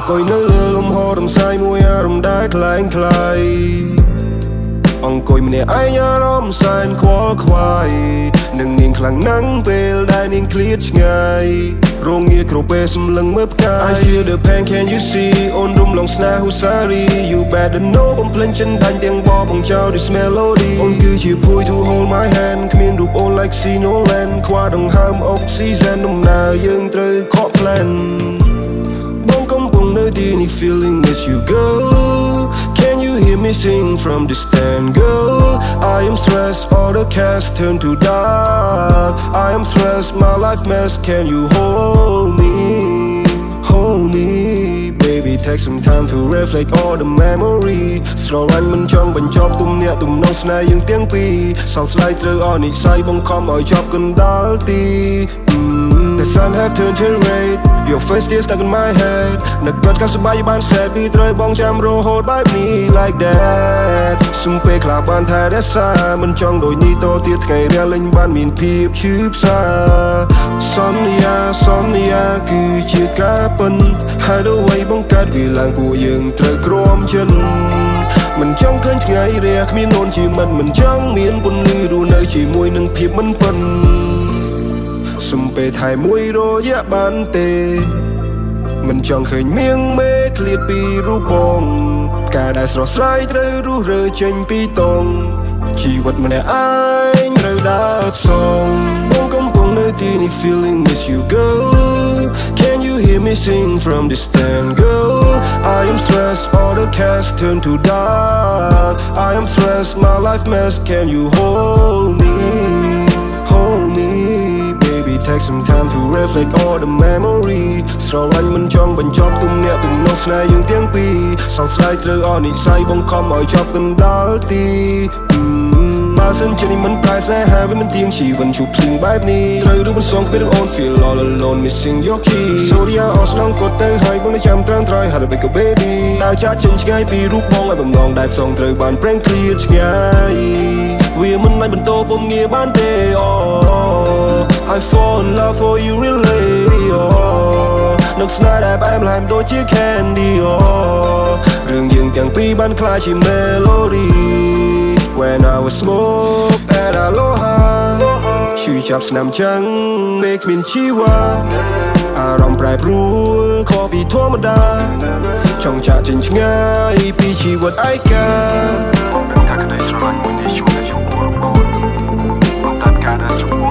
អង្គុយនៅលើលំហរំសាយមួយអារម្មណ៍ដែលคล้ายคล้ายអង្គុយម្នាក់ឯងអារម្មណ៍សែនខ្វល់ខ្វាយនឹងនាងខ្លាំងណាស់ពេលដែលនាងឃ្លាតឆ្ងាយរងងារគ្រប់ពេលសម្លឹងមើលផ្កាយ I feel the pain can you see អូនរំលងស្នេហ៍ហូសារី You better know បំភ្លេចចិនដាច់ទាំងបបបង្ចោល this melody អូនគឺជាភួយ to hold my hand គ្មានរូបអូន like see no land ខ្វះដង្ហើមអុកស៊ីសែនដំណើរយើងត្រូវខក plan បងកំពុងនៅទីនេះ feeling miss you girl Can you hear me sing from distant girl I am stressed all the cast turn to dark I am stressed my life mess Can you hold me Baby take some time to reflect all the memory ស្រឡាញ់មិនចង់បញ្ចប់ទំនាក់ទំនងស្នេហ៍យើងទាំងពីរសោកស្ដាយត្រូវអនិស្ស័យបង្ខំឲ្យចប់កណ្ដាលទី The sun have turned to red Your face still stuck in my head នឹកគាត់ក៏សប្បាយបាន sad ពីត្រូវបងចាំរហូតបែបនេះ like that សុំពេលខ្លះបានថែរក្សាមិនចង់ដូចនេះតទៀតថ្ងៃរះលេងបានមានភាពឈឺផ្សាសន្យាគឺជាការពិនហើយអ្វីបង្កើតវាឡើងពួកយើងត្រូវក្រំចិនមិនចង់ឃើញថ្ងៃរះគ្មានអូនជាមិត្តមិនចង់មានពន្លឺរស់នៅជាមួយនឹងភាពមិនពិនសុំពេលថែមួយរយៈបានទេមិនចង់ឃើញមៀងមេឃ្លាតពីរូបបងការដែលស្រស់ស្រាយត្រូវរុះរើចេញពីតងជីវិតម្នាក់ឯងត្រូវដើរផ្សងបងកំពុងនៅទីនេះ feeling miss you girl Can you hear me sing from distant girl I am stressed all the cast turn to dark I am stressed my life mess Can you hold me Take some time to reflect all the memory ស្រឡាញ់មិនចង់បញ្ចប់ទំនាក់ទំនងស្នេហ៍យើងទាំងពីរសោកស្ដាយត្រូវអនិស្ស័យបង្ខំឲ្យចប់កណ្ដាលទីបើសិនជានេះមិនប្រែស្នេហាវាមិនទៀងជីវិតជួបភ្លៀងបែបនេះត្រូវឬមិនសងពេលអូន feel all alone missing your key សូរិយាអស់ស្នងគាត់ទៅហើយបងនៅចាំត្រាំត្រៃ How to make a baby ដើរចាក់ចេញឆ្ងាយពីរូបបងឲ្យបំណងដែលផ្សងត្រូវបានប្រេងឃ្លាតឆ្ងាយវាមិនអាចបន្តពុំងារបានទេ I fall in love for you really នឹកស្នេហ៍ដែលផ្អែមល្ហែមដូចជា candy រឿងយើងទាំងពីរបានក្លាយជា melody When I was smoke at Aloha ឈឺចាប់ស្នាមចឹងពេលគ្មានជីវ៉ាអារម្មណ៍ប្រែប្រួលខុសពីធម្មតាចង់ចាក់ចេញឆ្ងាយពីជីវិតឯកាបងដឹងថាក្តីស្រឡាញ់មួយនេះជួយតែចំពោះរូបអូនប៉ុន្តែការដែលស្រ